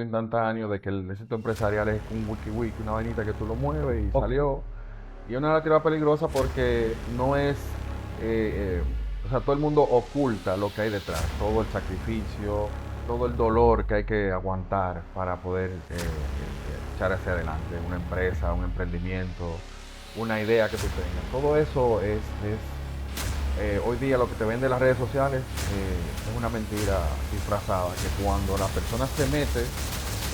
Instantáneo de que el éxito empresarial es un wiki, una vainita que tú lo mueves y Ok. salió. Y es una narrativa peligrosa porque no es, o sea, todo el mundo oculta lo que hay detrás, todo el sacrificio, todo el dolor que hay que aguantar para poder echar hacia adelante una empresa, un emprendimiento, una idea que tú tengas. Todo eso hoy día lo que te venden las redes sociales es una mentira disfrazada, que cuando la persona se mete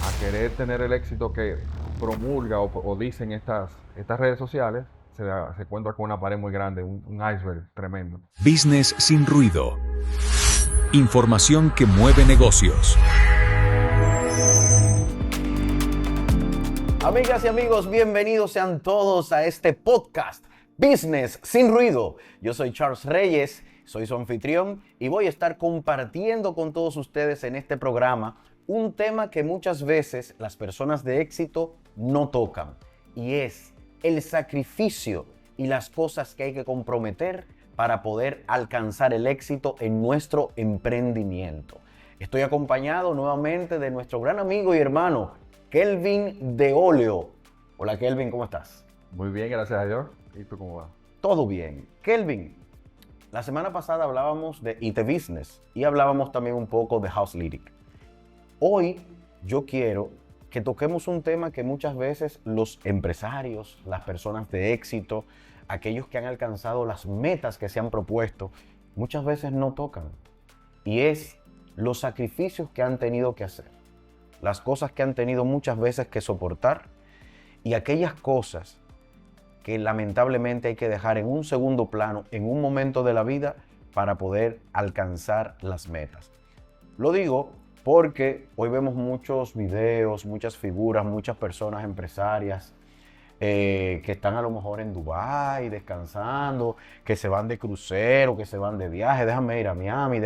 a querer tener el éxito que promulga o dicen estas redes sociales, se encuentra con una pared muy grande, un iceberg tremendo. Business sin ruido. Información que mueve negocios. Amigas y amigos, bienvenidos sean todos a este podcast Business sin ruido. Yo soy Charles Reyes, soy su anfitrión y voy a estar compartiendo con todos ustedes en este programa un tema que muchas veces las personas de éxito no tocan, y es el sacrificio y las cosas que hay que comprometer para poder alcanzar el éxito en nuestro emprendimiento. Estoy acompañado nuevamente de nuestro gran amigo y hermano Kelvin de Oleo. Hola Kelvin, ¿cómo estás? Muy bien, gracias a Dios. ¿Y tú cómo vas? Todo bien. Kelvin, la semana pasada hablábamos de Eat the Business y hablábamos también un poco de House Lyric. Hoy yo quiero que toquemos un tema que muchas veces los empresarios, las personas de éxito, aquellos que han alcanzado las metas que se han propuesto, muchas veces no tocan. Y es los sacrificios que han tenido que hacer, las cosas que han tenido muchas veces que soportar y aquellas cosas que lamentablemente hay que dejar en un segundo plano, en un momento de la vida, para poder alcanzar las metas. Lo digo porque hoy vemos muchos videos, muchas figuras, muchas personas empresarias que están a lo mejor en Dubái descansando, que se van de crucero, que se van de viaje, déjame ir a Miami,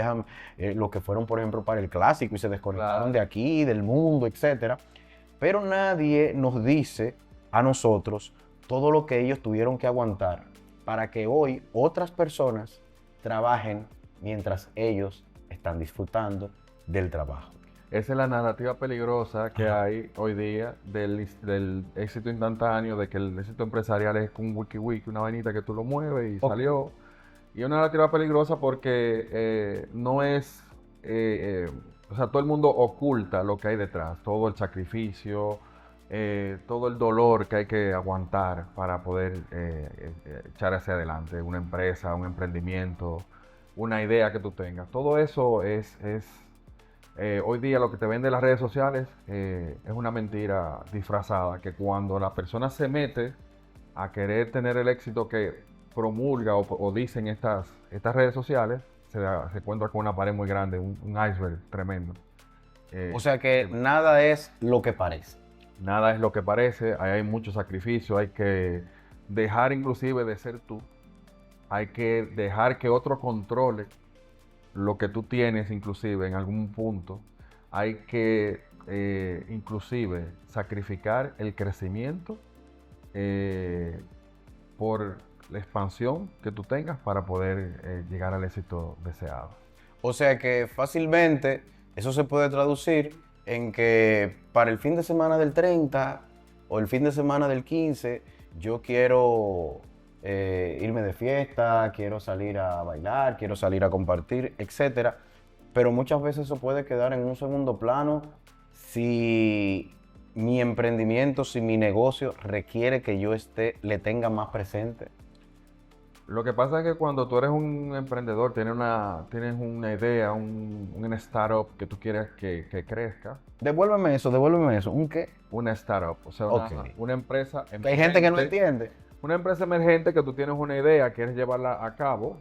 los que fueron por ejemplo para el clásico y se desconectaron de aquí, del mundo, etc. Pero nadie nos dice a nosotros todo lo que ellos tuvieron que aguantar para que hoy otras personas trabajen mientras ellos están disfrutando del trabajo. Esa es la narrativa peligrosa que hay hoy día del éxito instantáneo, de que el éxito empresarial es un wiki, una vainita que tú lo mueves y salió. Y es una narrativa peligrosa porque no es, o sea, todo el mundo oculta lo que hay detrás, todo el sacrificio, todo el dolor que hay que aguantar para poder echar hacia adelante una empresa, un emprendimiento, una idea que tú tengas. Todo eso hoy día lo que te venden las redes sociales es una mentira disfrazada, que cuando la persona se mete a querer tener el éxito que promulga o dicen estas redes sociales, se encuentra con una pared muy grande, un iceberg tremendo. O sea que nada es lo que parece. Nada es lo que parece, ahí hay mucho sacrificio, hay que dejar inclusive de ser tú, hay que dejar que otro controle lo que tú tienes inclusive en algún punto, hay que inclusive sacrificar el crecimiento por la expansión que tú tengas para poder llegar al éxito deseado. O sea que fácilmente eso se puede traducir en que para el fin de semana del 30 o el fin de semana del 15 yo quiero irme de fiesta, quiero salir a bailar, quiero salir a compartir, etc. Pero muchas veces eso puede quedar en un segundo plano si mi emprendimiento, si mi negocio requiere que yo le tenga más presente. Lo que pasa es que cuando tú eres un emprendedor, tienes una idea, una startup que tú quieres que crezca. Devuélveme eso. ¿Un qué? Una startup, o sea, Okay. una empresa Que hay gente que no entiende. Una empresa emergente que tú tienes una idea, quieres llevarla a cabo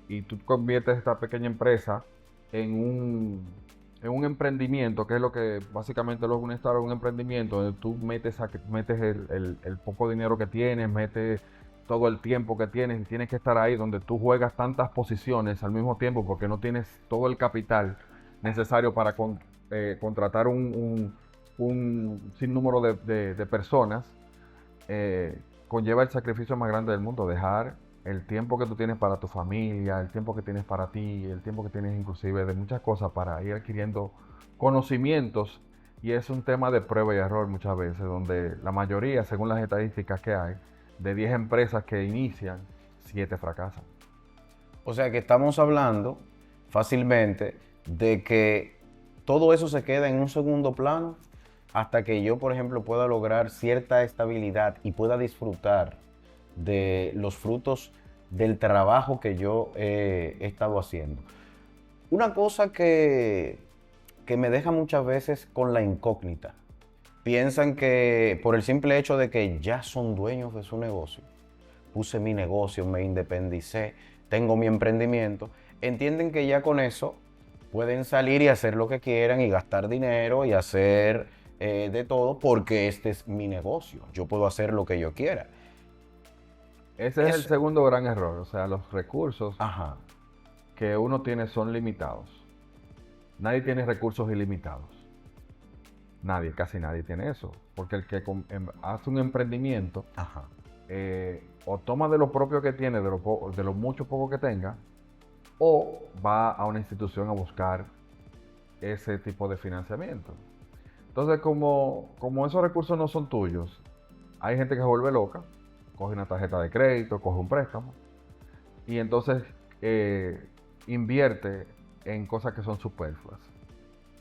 y tú conviertes esta pequeña empresa en un emprendimiento, que es lo que básicamente lo que una startup es, un emprendimiento donde tú metes el poco dinero que tienes, metes todo el tiempo que tienes y tienes que estar ahí, donde tú juegas tantas posiciones al mismo tiempo porque no tienes todo el capital necesario para contratar un sinnúmero de personas. Conlleva el sacrificio más grande del mundo, dejar el tiempo que tú tienes para tu familia, el tiempo que tienes para ti, el tiempo que tienes inclusive de muchas cosas para ir adquiriendo conocimientos. Y es un tema de prueba y error muchas veces, donde la mayoría, según las estadísticas que hay, de 10 empresas que inician, 7 fracasan. O sea que estamos hablando fácilmente de que todo eso se queda en un segundo plano hasta que yo, por ejemplo, pueda lograr cierta estabilidad y pueda disfrutar de los frutos del trabajo que yo he estado haciendo. Una cosa que me deja muchas veces con la incógnita. Piensan que por el simple hecho de que ya son dueños de su negocio, puse mi negocio, me independicé, tengo mi emprendimiento, entienden que ya con eso pueden salir y hacer lo que quieran y gastar dinero y hacer de todo porque este es mi negocio, yo puedo hacer lo que yo quiera. Ese es el segundo gran error, o sea, los recursos Ajá. que uno tiene son limitados. Nadie tiene recursos ilimitados. Nadie, casi nadie tiene eso. Porque el que hace un emprendimiento, Ajá. O toma de lo propio que tiene, de lo mucho poco que tenga, o va a una institución a buscar ese tipo de financiamiento. Entonces, como esos recursos no son tuyos, hay gente que se vuelve loca, coge una tarjeta de crédito, coge un préstamo, y entonces invierte en cosas que son superfluas,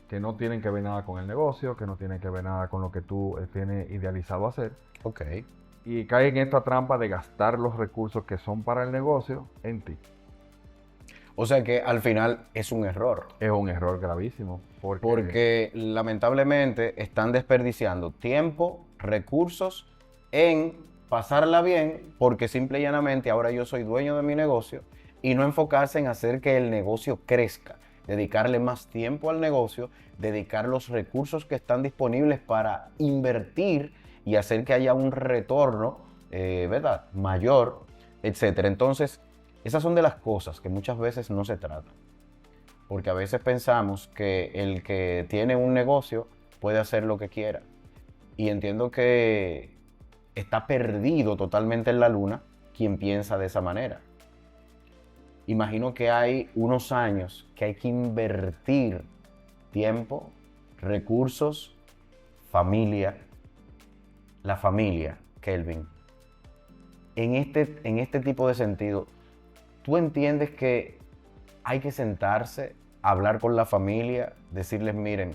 que no tienen que ver nada con el negocio, que no tienen que ver nada con lo que tú tienes idealizado hacer. Ok. Y cae en esta trampa de gastar los recursos que son para el negocio en ti. O sea que al final es un error. Es un error gravísimo. Porque lamentablemente están desperdiciando tiempo, recursos en pasarla bien, porque simple y llanamente ahora yo soy dueño de mi negocio y no enfocarse en hacer que el negocio crezca, dedicarle más tiempo al negocio, dedicar los recursos que están disponibles para invertir y hacer que haya un retorno, ¿verdad?, mayor, etcétera. Entonces, esas son de las cosas que muchas veces no se tratan. Porque a veces pensamos que el que tiene un negocio puede hacer lo que quiera. Y entiendo que está perdido totalmente en la luna quien piensa de esa manera. Imagino que hay unos años que hay que invertir tiempo, recursos, familia. La familia, Kelvin. En este tipo de sentido, ¿tú entiendes que hay que sentarse, hablar con la familia, decirles, miren,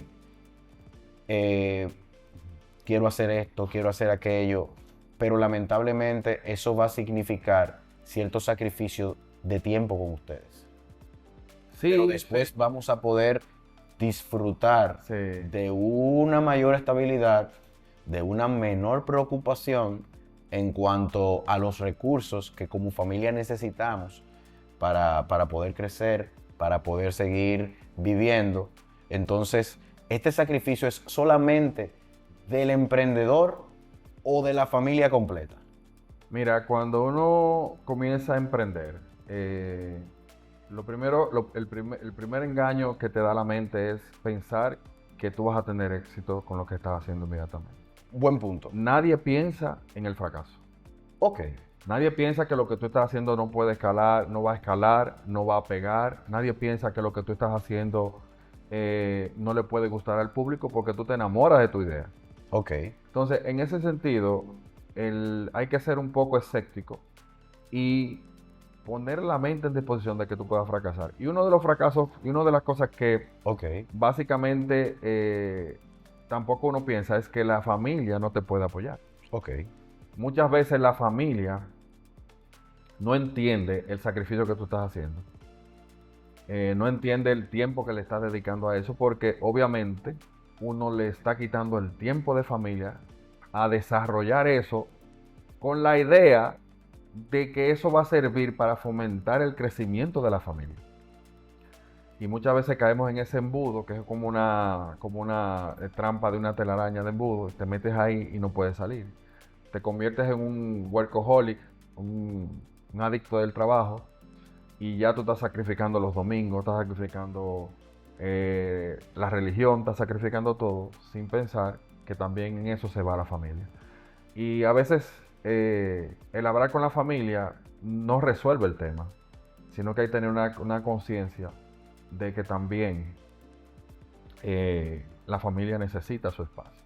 quiero hacer esto, quiero hacer aquello, pero lamentablemente eso va a significar cierto sacrificio de tiempo con ustedes? Sí, pero después vamos a poder disfrutar de una mayor estabilidad, de una menor preocupación en cuanto a los recursos que como familia necesitamos para poder crecer, para poder seguir viviendo. Entonces, ¿este sacrificio es solamente del emprendedor o de la familia completa? Mira, cuando uno comienza a emprender, el primer engaño que te da la mente es pensar que tú vas a tener éxito con lo que estás haciendo inmediatamente. Buen punto. Nadie piensa en el fracaso. Ok. Nadie piensa que lo que tú estás haciendo no puede escalar, no va a escalar, no va a pegar. Nadie piensa que lo que tú estás haciendo no le puede gustar al público porque tú te enamoras de tu idea. Ok. Entonces, en ese sentido, hay que ser un poco escéptico y poner la mente en disposición de que tú puedas fracasar. Y uno de los fracasos, y una de las cosas que básicamente tampoco uno piensa es que la familia no te puede apoyar. Ok. Muchas veces la familia no entiende el sacrificio que tú estás haciendo. No entiende el tiempo que le estás dedicando a eso porque obviamente uno le está quitando el tiempo de familia a desarrollar eso con la idea de que eso va a servir para fomentar el crecimiento de la familia. Y muchas veces caemos en ese embudo, que es como una trampa de una telaraña de embudo. Te metes ahí y no puedes salir. Te conviertes en un workaholic, un adicto del trabajo, y ya tú estás sacrificando los domingos, estás sacrificando la religión, estás sacrificando todo, sin pensar que también en eso se va la familia. Y a veces el hablar con la familia no resuelve el tema, sino que hay que tener una conciencia de que también la familia necesita su espacio.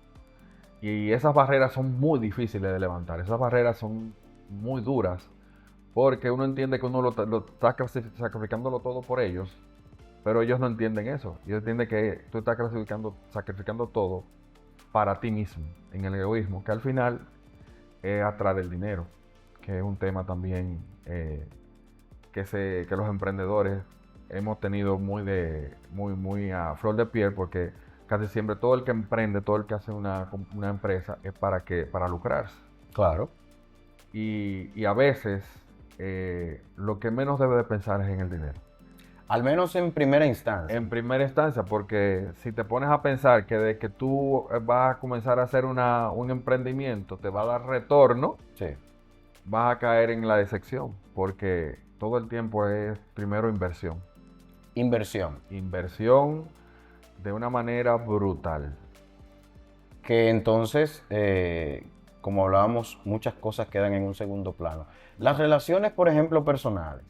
Y esas barreras son muy difíciles de levantar, esas barreras son muy duras, porque uno entiende que uno lo está sacrificándolo todo por ellos, pero ellos no entienden eso. Ellos entienden que tú estás sacrificando todo para ti mismo, en el egoísmo, que al final es atrás del dinero, que es un tema también que los emprendedores hemos tenido muy a flor de piel, porque casi siempre todo el que emprende, todo el que hace una empresa es para lucrarse. Claro. Y a veces lo que menos debe de pensar es en el dinero. Al menos en primera instancia. En primera instancia, porque si te pones a pensar que de que tú vas a comenzar a hacer un emprendimiento, te va a dar retorno, Sí. vas a caer en la decepción, porque todo el tiempo es primero inversión. Inversión. Inversión de una manera brutal. Que entonces, como hablábamos, muchas cosas quedan en un segundo plano. Las relaciones, por ejemplo, personales,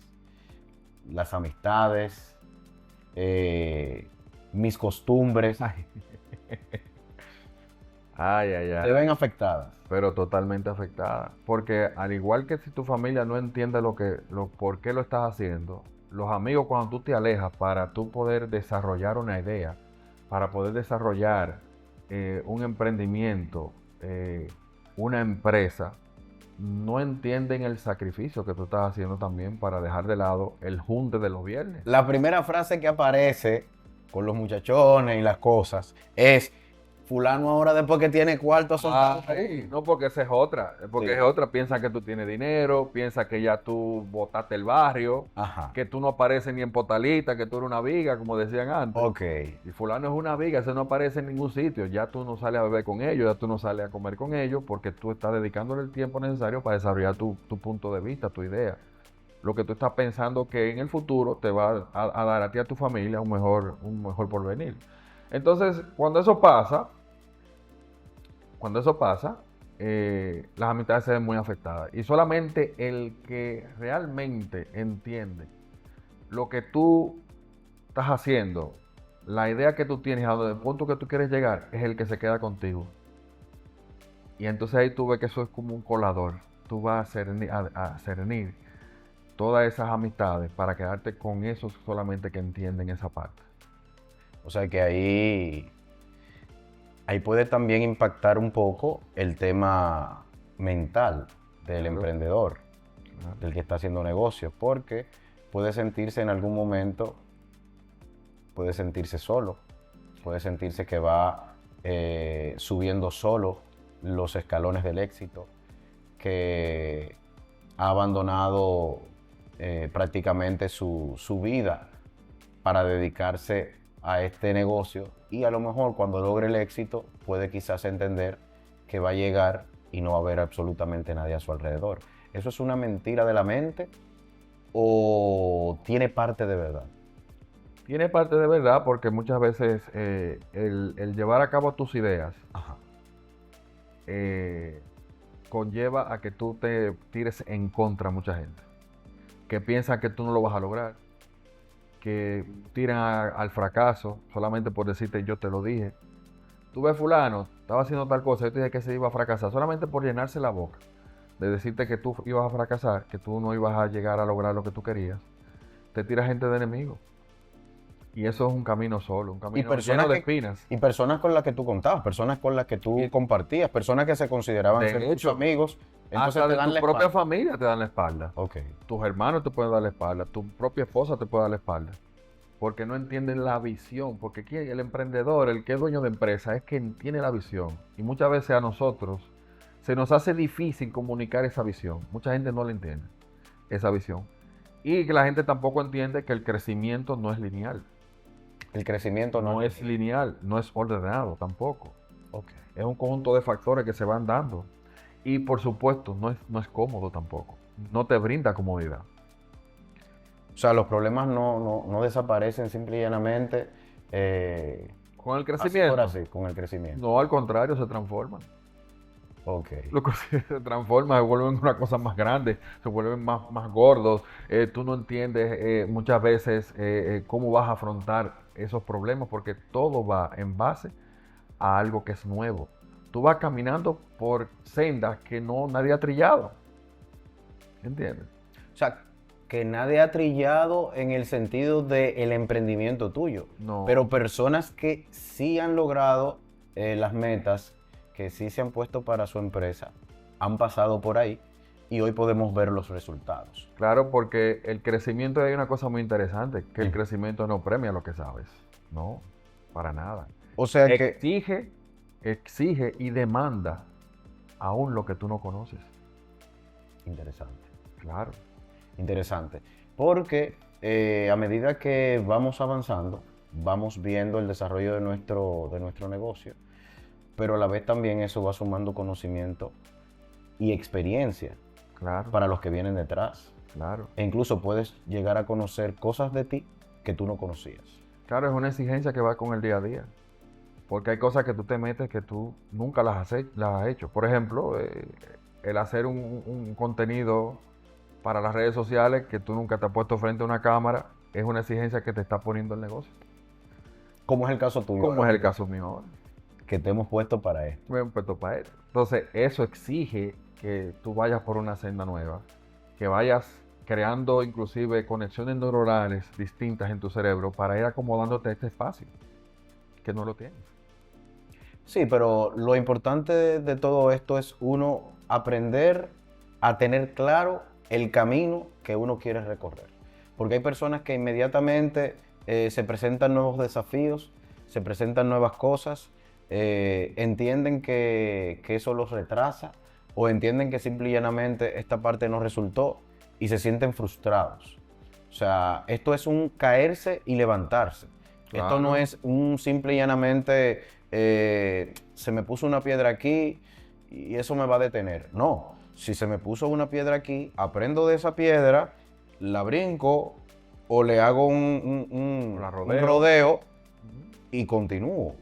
las amistades, mis costumbres, se ven afectadas. Pero totalmente afectadas. Porque al igual que si tu familia no entiende por qué lo estás haciendo, los amigos, cuando tú te alejas para tú poder desarrollar una idea, para poder desarrollar un emprendimiento, una empresa, no entienden el sacrificio que tú estás haciendo también para dejar de lado el junte de los viernes. La primera frase que aparece con los muchachones y las cosas es: fulano ahora después que tiene cuarto son... No, porque esa es otra. Porque Sí. es otra. Piensa que tú tienes dinero, piensa que ya tú botaste el barrio, Ajá. que tú no apareces ni en Potalita, que tú eres una viga, como decían antes. Ok. Y fulano es una viga, ese no aparece en ningún sitio. Ya tú no sales a beber con ellos, ya tú no sales a comer con ellos, porque tú estás dedicándole el tiempo necesario para desarrollar tu punto de vista, tu idea. Lo que tú estás pensando que en el futuro te va a dar a ti y a tu familia un mejor porvenir. Entonces, cuando eso pasa, las amistades se ven muy afectadas. Y solamente el que realmente entiende lo que tú estás haciendo, la idea que tú tienes, el punto que tú quieres llegar, es el que se queda contigo. Y entonces ahí tú ves que eso es como un colador. Tú vas a cernir todas esas amistades para quedarte con esos solamente que entienden esa parte. O sea que ahí puede también impactar un poco el tema mental del emprendedor, del que está haciendo negocios, porque puede sentirse en algún momento, puede sentirse solo, puede sentirse que va subiendo solo los escalones del éxito, que ha abandonado prácticamente su vida para dedicarse a este negocio, y a lo mejor cuando logre el éxito puede quizás entender que va a llegar y no va a haber absolutamente nadie a su alrededor. ¿Eso es una mentira de la mente o tiene parte de verdad? Tiene parte de verdad, porque muchas veces el llevar a cabo tus ideas conlleva a que tú te tires en contra a mucha gente, que piensan que tú no lo vas a lograr, que tiran al fracaso solamente por decirte yo te lo dije. Tú ves fulano, estaba haciendo tal cosa, yo te dije que se iba a fracasar, solamente por llenarse la boca, de decirte que tú ibas a fracasar, que tú no ibas a llegar a lograr lo que tú querías. Te tira gente de enemigo. Y eso es un camino solo, un camino lleno de espinas. Y personas con las que tú contabas, personas con las que tú compartías, personas que se consideraban ser tus amigos, entonces hasta te dan de la tu propia espalda. familia te dan la espalda. Ok. Tus hermanos te pueden dar la espalda, tu propia esposa te puede dar la espalda. Porque no entienden la visión. Porque el emprendedor, el que es dueño de empresa, es quien tiene la visión. Y muchas veces a nosotros se nos hace difícil comunicar esa visión. Mucha gente no la entiende, esa visión. Y que la gente tampoco entiende que el crecimiento no es lineal. El crecimiento No es lineal, no es ordenado tampoco. Okay. Es un conjunto de factores que se van dando. Y por supuesto, no es cómodo tampoco. No te brinda comodidad. O sea, los problemas no desaparecen simple y llanamente Con el crecimiento. así, con el crecimiento. No, al contrario, se transforman. Ok. Se transforma, se vuelven una cosa más grande, se vuelven más gordos. Tú no entiendes muchas veces cómo vas a afrontar esos problemas porque todo va en base a algo que es nuevo. Tú vas caminando por sendas que nadie ha trillado. ¿Entiendes? O sea, que nadie ha trillado en el sentido del emprendimiento tuyo. No. Pero personas que sí han logrado las metas, que sí se han puesto para su empresa, han pasado por ahí y hoy podemos ver los resultados. Claro, porque el crecimiento, hay una cosa muy interesante, que el crecimiento no premia lo que sabes. No, para nada. O sea que... Exige y demanda aún lo que tú no conoces. Interesante. Claro. Interesante. Porque a medida que vamos avanzando, vamos viendo el desarrollo de nuestro negocio, pero a la vez también eso va sumando conocimiento y experiencia Claro. para los que vienen detrás. Claro. E incluso puedes llegar a conocer cosas de ti que tú no conocías. Claro, es una exigencia que va con el día a día. Porque hay cosas que tú te metes que tú nunca las has hecho. Por ejemplo, el hacer un contenido para las redes sociales que tú nunca te has puesto frente a una cámara es una exigencia que te está poniendo el negocio. ¿Cómo es el caso tuyo? Como es el caso mío ahora. Que te hemos puesto para esto. Me he puesto para esto. Entonces, eso exige que tú vayas por una senda nueva, que vayas creando inclusive conexiones neuronales distintas en tu cerebro para ir acomodándote a este espacio, que no lo tienes. Sí, pero lo importante de todo esto es uno aprender a tener claro el camino que uno quiere recorrer. Porque hay personas que inmediatamente se presentan nuevos desafíos, se presentan nuevas cosas, entienden que eso los retrasa o entienden que simple y llanamente esta parte no resultó y se sienten frustrados. O sea, esto es un caerse y levantarse. Claro. Esto no es un simple y llanamente se me puso una piedra aquí y eso me va a detener. No, si se me puso una piedra aquí, aprendo de esa piedra, la brinco o le hago un rodeo y continúo.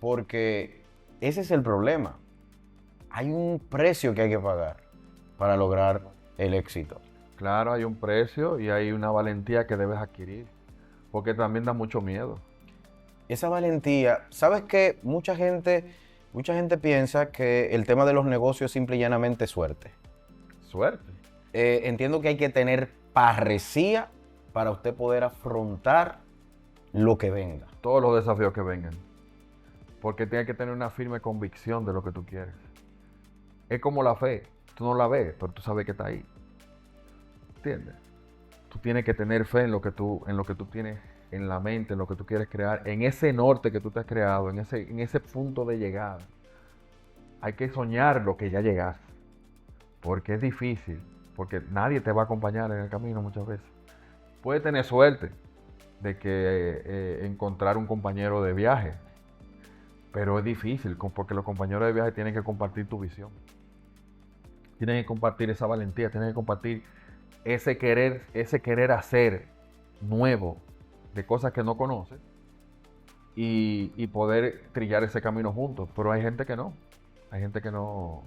Porque ese es el problema. Hay un precio que hay que pagar para lograr el éxito. Claro, hay un precio y hay una valentía que debes adquirir, porque también da mucho miedo. Esa valentía, ¿sabes qué? Mucha gente piensa que el tema de los negocios es simple y llanamente suerte. Suerte. Entiendo que hay que tener parresía para usted poder afrontar lo que venga. Todos los desafíos que vengan. Porque tienes que tener una firme convicción de lo que tú quieres. Es como la fe. Tú no la ves, pero tú sabes que está ahí. ¿Entiendes? Tú tienes que tener fe en lo que tú tienes en la mente, en lo que tú quieres crear, en ese norte que tú te has creado, en ese punto de llegada. Hay que soñar lo que ya llegaste. Porque es difícil. Porque nadie te va a acompañar en el camino muchas veces. Puedes tener suerte de que encontrar un compañero de viaje. Pero es difícil, porque los compañeros de viaje tienen que compartir tu visión. Tienen que compartir esa valentía, tienen que compartir ese querer hacer nuevo de cosas que no conoces y poder trillar ese camino juntos. Pero hay gente que no. Hay gente que no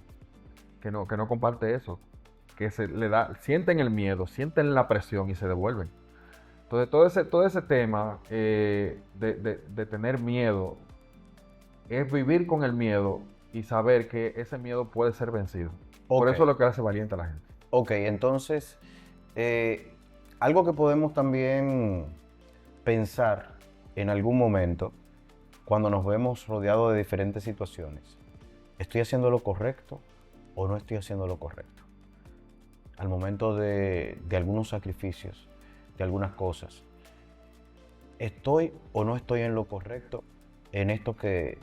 comparte eso. Que sienten el miedo, sienten la presión y se devuelven. Entonces todo ese tema de tener miedo es vivir con el miedo y saber que ese miedo puede ser vencido. Okay. Por eso es lo que hace valiente a la gente. Ok, entonces, algo que podemos también pensar en algún momento, cuando nos vemos rodeados de diferentes situaciones, ¿estoy haciendo lo correcto o no estoy haciendo lo correcto? Al momento de algunos sacrificios, de algunas cosas, ¿estoy o no estoy en lo correcto en esto que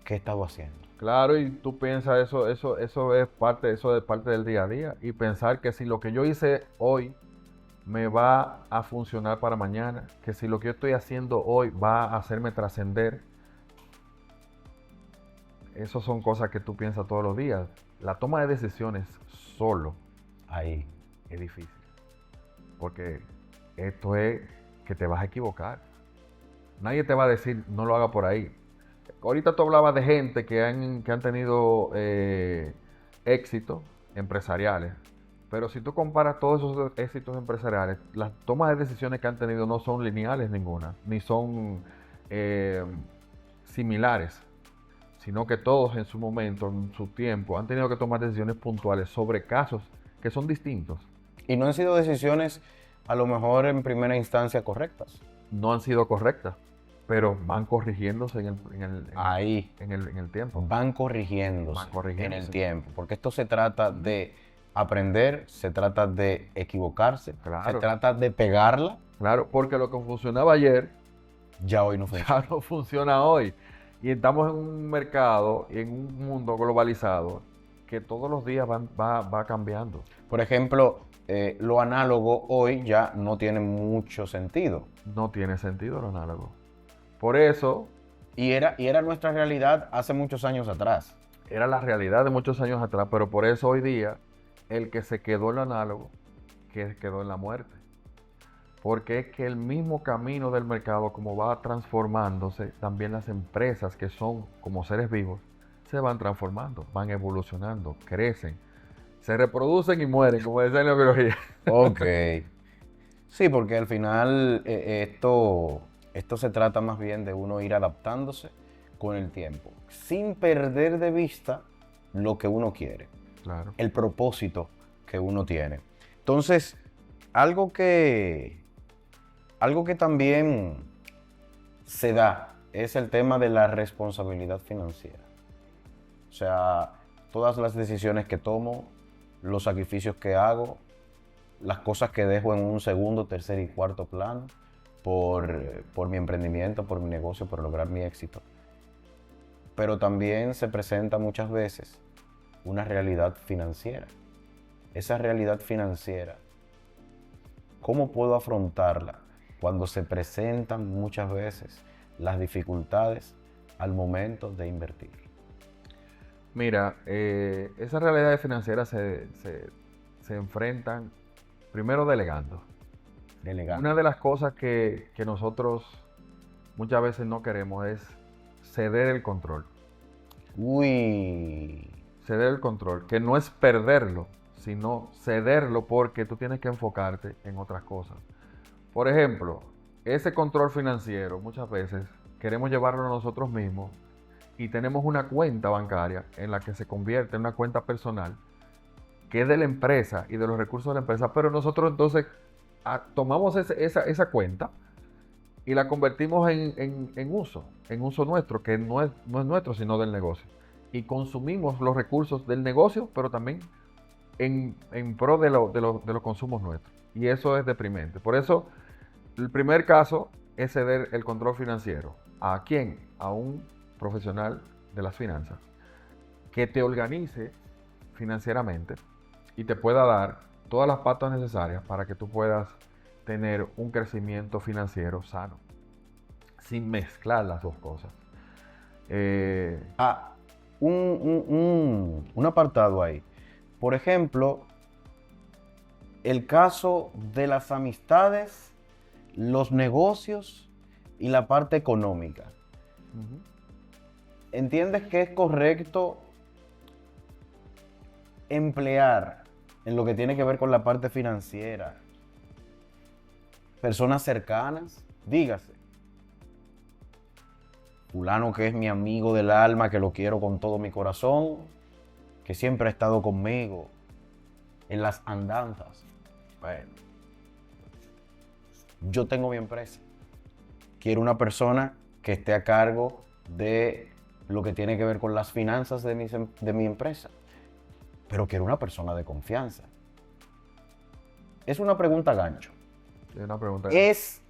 he estado haciendo? Claro, y tú piensas eso es parte del día a día. Y pensar que si lo que yo hice hoy me va a funcionar para mañana, que si lo que yo estoy haciendo hoy va a hacerme trascender, eso son cosas que tú piensas todos los días. La toma de decisiones solo Ahí es difícil. Porque esto es que te vas a equivocar. Nadie te va a decir no lo haga por ahí. ahorita tú hablabas de gente que han tenido éxitos empresariales, pero si tú comparas todos esos éxitos empresariales, las tomas de decisiones que han tenido no son lineales ninguna, ni son eh, similares, sino que todos en su momento, en su tiempo, han tenido que tomar decisiones puntuales sobre casos que son distintos. Y no han sido decisiones a lo mejor en primera instancia correctas. No han sido correctas, pero van corrigiéndose Ahí en el tiempo. van corrigiéndose, Van corrigiéndose. en el tiempo, porque esto se trata de aprender, se trata de equivocarse, Claro. se trata de pegarla, Claro, porque lo que funcionaba ayer ya hoy no funciona. ya no funciona hoy. Y estamos en un mercado y en un mundo globalizado que todos los días va cambiando. Por ejemplo, lo análogo hoy ya no tiene mucho sentido. No tiene sentido lo análogo. Por eso Y era nuestra realidad hace muchos años atrás. era la realidad de muchos años atrás, pero por eso hoy día el que se quedó en lo análogo, que quedó en la muerte. Porque es que el mismo camino del mercado, como va transformándose, también las empresas que son como seres vivos, se van transformando, van evolucionando, crecen, se reproducen y mueren, como decía en la biología. Ok. Sí, porque al final esto se trata más bien de uno ir adaptándose con el tiempo, sin perder de vista lo que uno quiere, Claro. el propósito que uno tiene. Entonces, algo que también se da es el tema de la responsabilidad financiera. O sea, todas las decisiones que tomo, los sacrificios que hago, las cosas que dejo en un segundo, tercer y cuarto plano por mi emprendimiento, por mi negocio, por lograr mi éxito. Pero también se presenta muchas veces una realidad financiera. Esa realidad financiera, ¿cómo puedo afrontarla cuando se presentan muchas veces las dificultades al momento de invertir? Mira, esas realidades financieras se enfrentan primero delegando. Delegar. Una de las cosas que nosotros muchas veces no queremos es ceder el control. Uy, Ceder el control, que no es perderlo, sino cederlo porque tú tienes que enfocarte en otras cosas. Por ejemplo, ese control financiero muchas veces queremos llevarlo a nosotros mismos y tenemos una cuenta bancaria en la que se convierte en una cuenta personal que es de la empresa y de los recursos de la empresa, pero nosotros entonces tomamos esa cuenta y la convertimos en uso nuestro, que no es nuestro, sino del negocio. Y consumimos los recursos del negocio, pero también en pro de los consumos nuestros. Y eso es deprimente. Por eso, el primer caso es ceder el control financiero. ¿A quién? A un profesional de las finanzas que te organice financieramente y te pueda dar todas las patas necesarias para que tú puedas tener un crecimiento financiero sano, sin mezclar las dos cosas. un apartado ahí. Por ejemplo, el caso de las amistades, los negocios y la parte económica. ¿Entiendes que es correcto emplear en lo que tiene que ver con la parte financiera personas cercanas? Dígase, fulano que es mi amigo del alma, que lo quiero con todo mi corazón, que siempre ha estado conmigo en las andanzas. Bueno, yo tengo mi empresa. Quiero una persona que esté a cargo de lo que tiene que ver con las finanzas de mi empresa. Pero quiero una persona de confianza. Es una pregunta gancho. Es una pregunta. ¿Es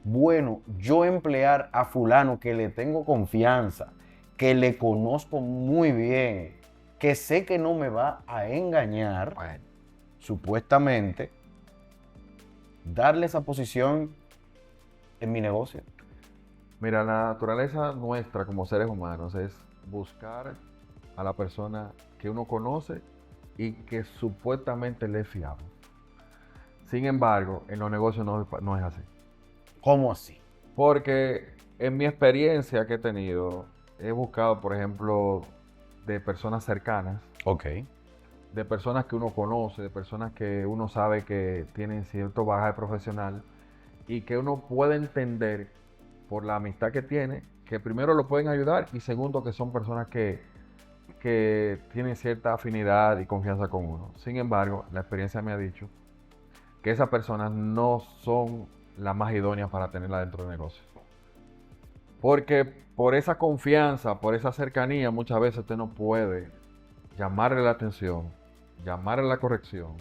bueno yo emplear a fulano que le tengo confianza, que le conozco muy bien, que sé que no me va a engañar, Bueno, supuestamente, darle esa posición en mi negocio? mira, la naturaleza nuestra como seres humanos es buscar a la persona que uno conoce y que supuestamente le es fiable. Sin embargo, en los negocios no es así. ¿Cómo así? Porque en mi experiencia que he tenido, he buscado, por ejemplo, de personas cercanas, Ok. de personas que uno conoce, de personas que uno sabe que tienen cierto bagaje profesional y que uno puede entender por la amistad que tiene, que primero lo pueden ayudar y segundo que son personas que tienen cierta afinidad y confianza con uno. Sin embargo, la experiencia me ha dicho que esas personas no son las más idóneas para tenerla dentro del negocio. Porque por esa confianza, por esa cercanía, muchas veces usted no puede llamarle la atención, llamarle la corrección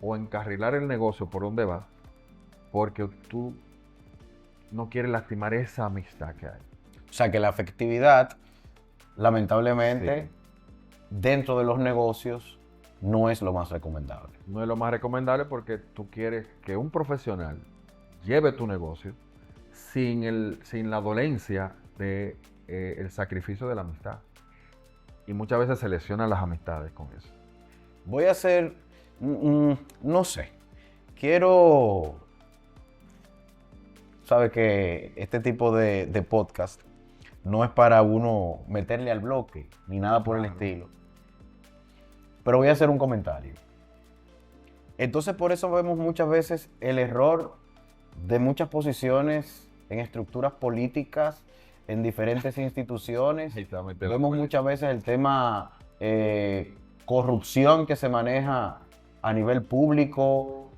o encarrilar el negocio por donde va, porque tú no quieres lastimar esa amistad que hay. O sea que la afectividad, lamentablemente, dentro de los negocios, no es lo más recomendable. No es lo más recomendable porque tú quieres que un profesional lleve tu negocio sin la dolencia de el sacrificio de la amistad. Y muchas veces se lesionan las amistades con eso. Voy a hacer, no sé, quiero, sabe que este tipo de podcast no es para uno meterle al bloque ni nada por el estilo, pero voy a hacer un comentario. Entonces por eso vemos muchas veces el error de muchas posiciones en estructuras políticas, en diferentes instituciones. Vemos muchas veces el tema corrupción que se maneja a nivel público,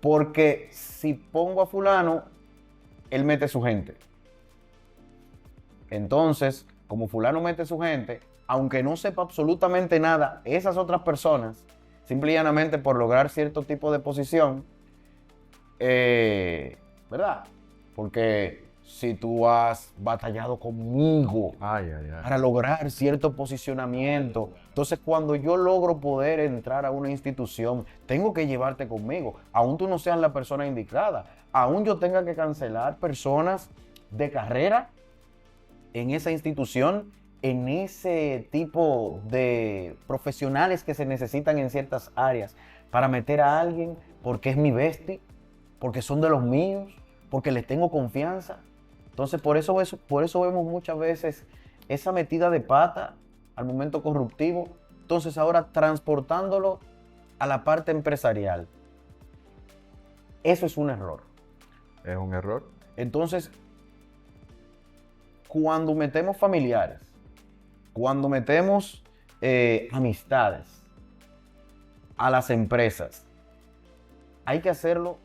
porque si pongo a fulano, él mete su gente. Entonces, como fulano mete su gente, aunque no sepa absolutamente nada, esas otras personas, simple y llanamente por lograr cierto tipo de posición, ¿verdad? Porque si tú has batallado conmigo para lograr cierto posicionamiento, entonces cuando yo logro poder entrar a una institución, tengo que llevarte conmigo, aún tú no seas la persona indicada, aún yo tenga que cancelar personas de carrera en esa institución, en ese tipo de profesionales que se necesitan en ciertas áreas para meter a alguien porque es mi bestie, porque son de los míos, porque les tengo confianza. Entonces, por eso vemos muchas veces esa metida de pata al momento corruptivo. Entonces, ahora transportándolo a la parte empresarial. Eso es un error. Es un error. Entonces, cuando metemos familiares, cuando metemos amistades a las empresas, hay que hacerlo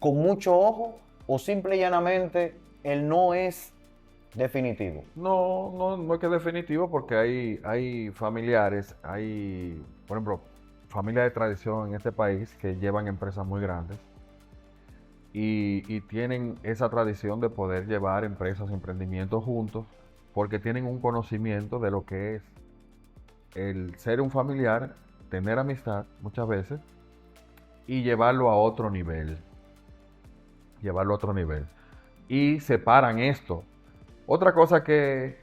con mucho ojo o simple y llanamente el no es definitivo. No es que es definitivo porque hay familiares, hay, por ejemplo, familias de tradición en este país que llevan empresas muy grandes y tienen esa tradición de poder llevar empresas, emprendimientos juntos porque tienen un conocimiento de lo que es el ser un familiar, tener amistad muchas veces y llevarlo a otro nivel. Y separan esto. Otra cosa que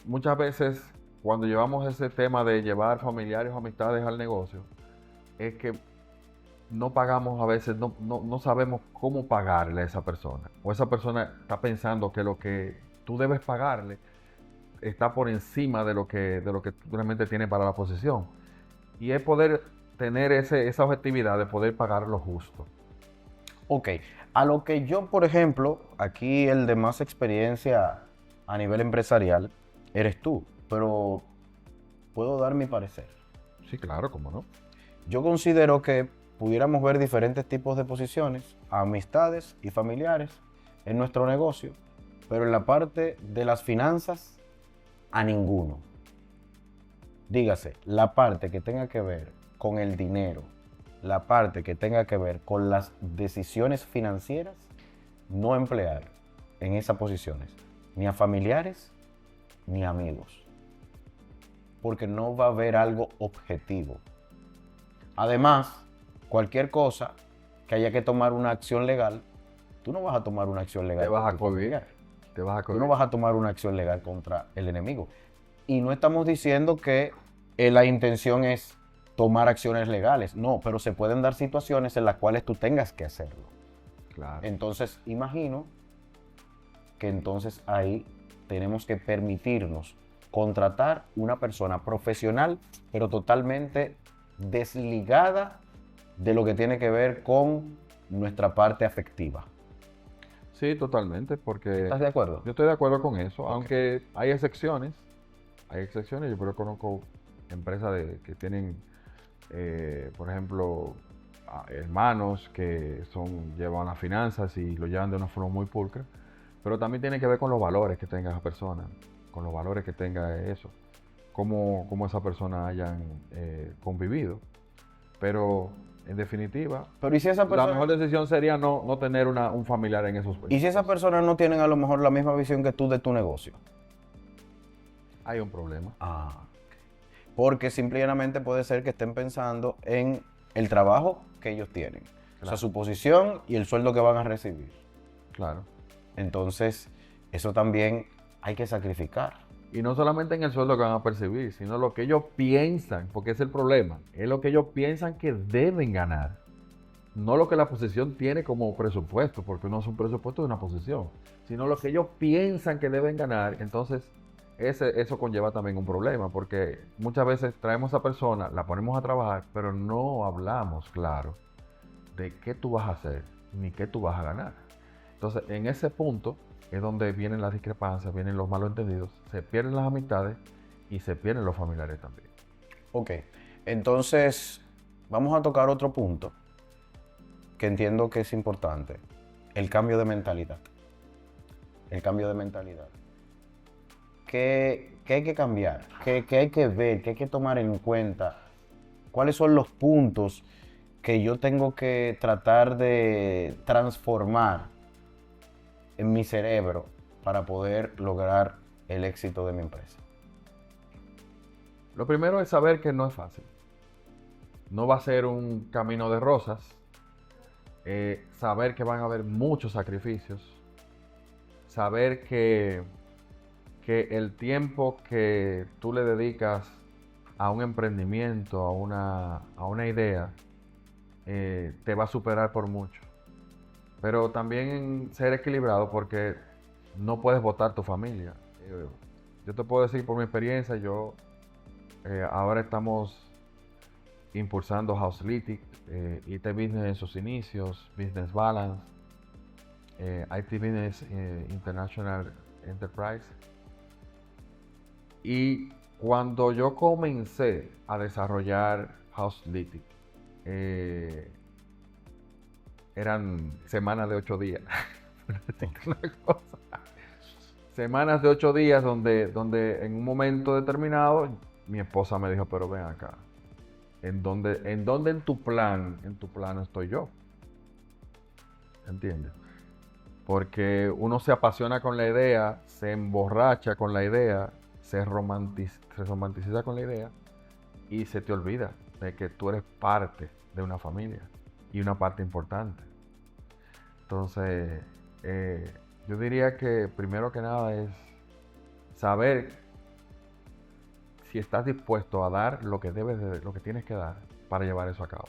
muchas veces cuando llevamos ese tema de llevar familiares o amistades al negocio, es que no pagamos a veces, no sabemos cómo pagarle a esa persona. O esa persona está pensando que lo que tú debes pagarle está por encima de lo que tú realmente tienes para la posición. Y es poder tener esa objetividad de poder pagar lo justo. Ok, a lo que yo, por ejemplo, aquí el de más experiencia a nivel empresarial eres tú, pero puedo dar mi parecer. Sí, claro, cómo no. Yo considero que pudiéramos ver diferentes tipos de posiciones, amistades y familiares en nuestro negocio, pero en la parte de las finanzas, a ninguno. Dígase, la parte que tenga que ver con el dinero, la parte que tenga que ver con las decisiones financieras, no emplear en esas posiciones ni a familiares ni a amigos, porque no va a haber algo objetivo. Además, cualquier cosa que haya que tomar una acción legal, tú no vas a tomar una acción legal. Te vas a cohibir. Tú no vas a tomar una acción legal contra el enemigo. Y no estamos diciendo que la intención es tomar acciones legales. No, pero se pueden dar situaciones en las cuales tú tengas que hacerlo. Claro. Entonces, imagino que entonces ahí tenemos que permitirnos contratar una persona profesional, pero totalmente desligada de lo que tiene que ver con nuestra parte afectiva. Sí, totalmente, porque ¿Estás de acuerdo? yo estoy de acuerdo con eso, Ok. aunque hay excepciones, yo pero conozco empresas que tienen, por ejemplo, hermanos que llevan las finanzas y lo llevan de una forma muy pulcra, pero también tiene que ver con los valores que tenga esa persona, con los valores que tenga eso, cómo esa persona hayan convivido. Pero en definitiva, Pero ¿y si esa la persona, mejor decisión sería no tener un familiar en esos y si esas personas no tienen a lo mejor la misma visión que tú de tu negocio? hay un problema. Porque simplemente puede ser que estén pensando en el trabajo que ellos tienen. O sea, Claro. su posición y el sueldo que van a recibir. Claro. Entonces, eso también hay que sacrificar. Y no solamente en el sueldo que van a percibir, sino lo que ellos piensan, porque es el problema, es lo que ellos piensan que deben ganar. No lo que la posición tiene como presupuesto, porque no es un presupuesto de una posición, sino lo que ellos piensan que deben ganar. Entonces, eso conlleva también un problema, porque muchas veces traemos a esa persona, la ponemos a trabajar, pero no hablamos claro de qué tú vas a hacer, ni qué tú vas a ganar. Entonces, en ese punto es donde vienen las discrepancias, vienen los malos entendidos, se pierden las amistades y se pierden los familiares también. Ok, entonces vamos a tocar otro punto que entiendo que es importante. El cambio de mentalidad. El cambio de mentalidad. ¿Qué hay que cambiar? ¿Qué hay que ver? ¿Qué hay que tomar en cuenta? ¿Cuáles son los puntos que yo tengo que tratar de transformar en mi cerebro para poder lograr el éxito de mi empresa? Lo primero es saber que no es fácil. No va a ser un camino de rosas. Saber que van a haber muchos sacrificios. Saber que el tiempo que tú le dedicas a un emprendimiento, a una idea, te va a superar por mucho. Pero también ser equilibrado, porque no puedes botar tu familia. Yo te puedo decir por mi experiencia, ahora estamos impulsando Houselytic, IT Business en sus inicios, Business Balance, IT Business International Enterprise. Y cuando yo comencé a desarrollar Houselytic, eran semanas de 8 días. Una cosa. Semanas de 8 días donde en un momento determinado mi esposa me dijo, pero ven acá, ¿en dónde en tu plan estoy yo? ¿Entiendes? Porque uno se apasiona con la idea, se emborracha con la idea, se romanticiza con la idea y se te olvida de que tú eres parte de una familia y una parte importante. Entonces, yo diría que primero que nada es saber si estás dispuesto a dar lo que tienes que dar para llevar eso a cabo.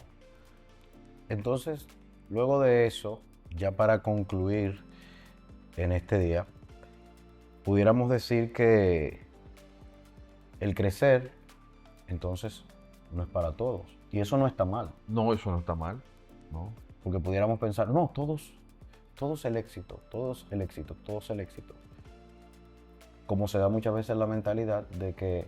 Entonces, luego de eso, ya para concluir en este día, pudiéramos decir que el crecer, entonces, no es para todos. Y eso no está mal. No, eso no está mal, ¿no? Porque pudiéramos pensar, no, todos el éxito, todos el éxito. Como se da muchas veces la mentalidad de que,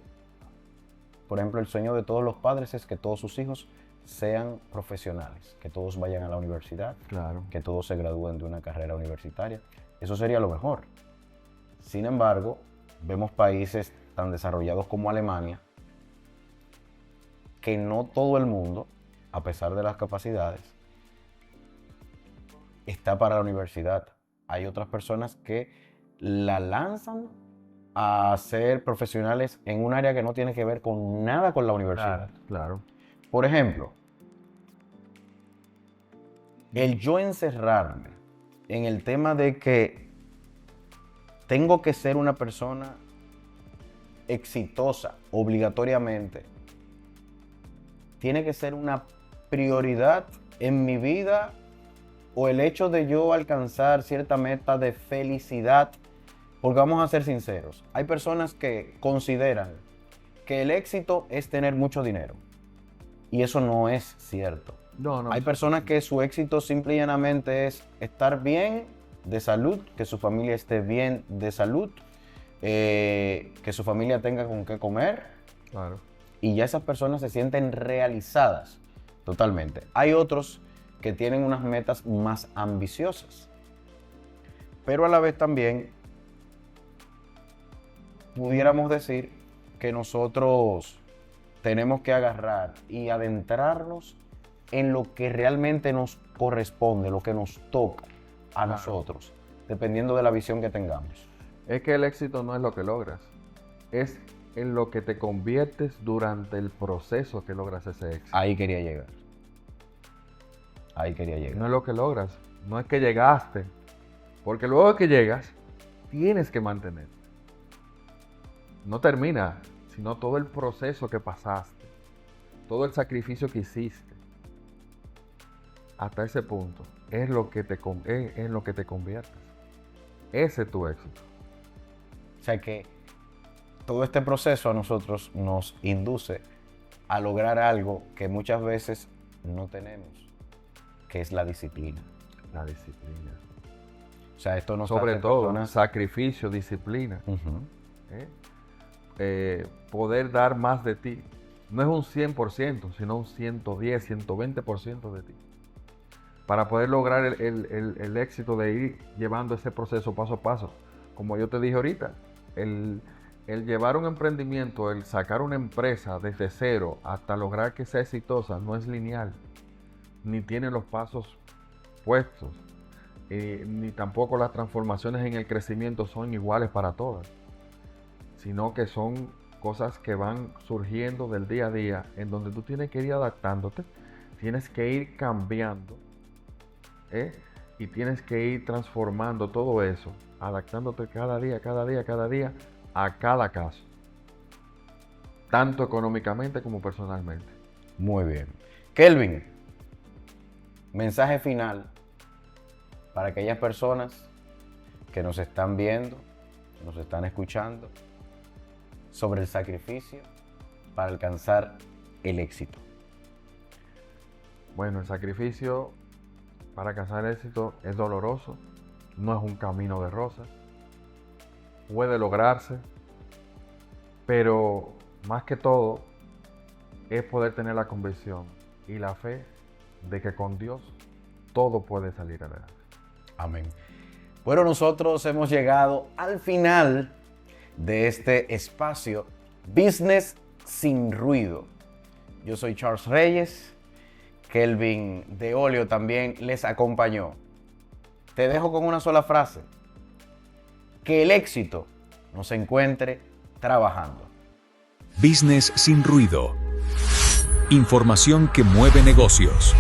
por ejemplo, el sueño de todos los padres es que todos sus hijos sean profesionales, que todos vayan a la universidad, Claro. que todos se gradúen de una carrera universitaria. Eso sería lo mejor. Sin embargo, vemos países tan desarrollados como Alemania, que no todo el mundo, a pesar de las capacidades, está para la universidad. Hay otras personas que la lanzan a ser profesionales en un área que no tiene que ver con nada con la universidad. Claro. Por ejemplo, el yo encerrarme en el tema de que tengo que ser una persona exitosa obligatoriamente, tiene que ser una prioridad en mi vida, o el hecho de yo alcanzar cierta meta de felicidad Porque vamos a ser sinceros, hay personas que consideran que el éxito es tener mucho dinero. Y eso no es cierto. No. Hay personas que su éxito simple y llanamente es estar bien de salud, que su familia esté bien de salud, que su familia tenga con qué comer. Claro. Y ya esas personas se sienten realizadas totalmente. Hay otros que tienen unas metas más ambiciosas. Pero a la vez también pudiéramos decir que nosotros tenemos que agarrar y adentrarnos en lo que realmente nos corresponde, lo que nos toca a nosotros, dependiendo de la visión que tengamos. Es que el éxito no es lo que logras, es en lo que te conviertes durante el proceso que logras ese éxito. Ahí quería llegar. No es lo que logras, no es que llegaste, porque luego que llegas, tienes que mantener. No termina, sino todo el proceso que pasaste, todo el sacrificio que hiciste, hasta ese punto, es en lo que te conviertes. Ese es tu éxito. O sea que todo este proceso a nosotros nos induce a lograr algo que muchas veces no tenemos, que es la disciplina. La disciplina. O sea, esto nos Sobre hace todo, personas... sacrificio, disciplina. Poder dar más de ti. No es un 100%, sino un 110, 120% de ti. Para poder lograr el éxito de ir llevando ese proceso paso a paso. Como yo te dije ahorita, el llevar un emprendimiento, el sacar una empresa desde cero hasta lograr que sea exitosa, no es lineal. Ni tiene los pasos puestos. Ni tampoco las transformaciones en el crecimiento son iguales para todas. Sino que son cosas que van surgiendo del día a día, en donde tú tienes que ir adaptándote, tienes que ir cambiando, y tienes que ir transformando todo eso, adaptándote cada día a cada caso, tanto económicamente como personalmente. Muy bien. Kelvin, mensaje final para aquellas personas que nos están viendo, nos están escuchando, sobre el sacrificio para alcanzar el éxito. Bueno, el sacrificio para alcanzar el éxito es doloroso, no es un camino de rosas, puede lograrse, pero más que todo es poder tener la convicción y la fe de que con Dios todo puede salir adelante. Amén. Bueno, nosotros hemos llegado al final de este espacio Business sin ruido. Yo soy Charles Reyes, Kelvin de Olio también les acompañó. Te dejo con una sola frase: que el éxito nos encuentre trabajando. Business sin ruido. Información que mueve negocios.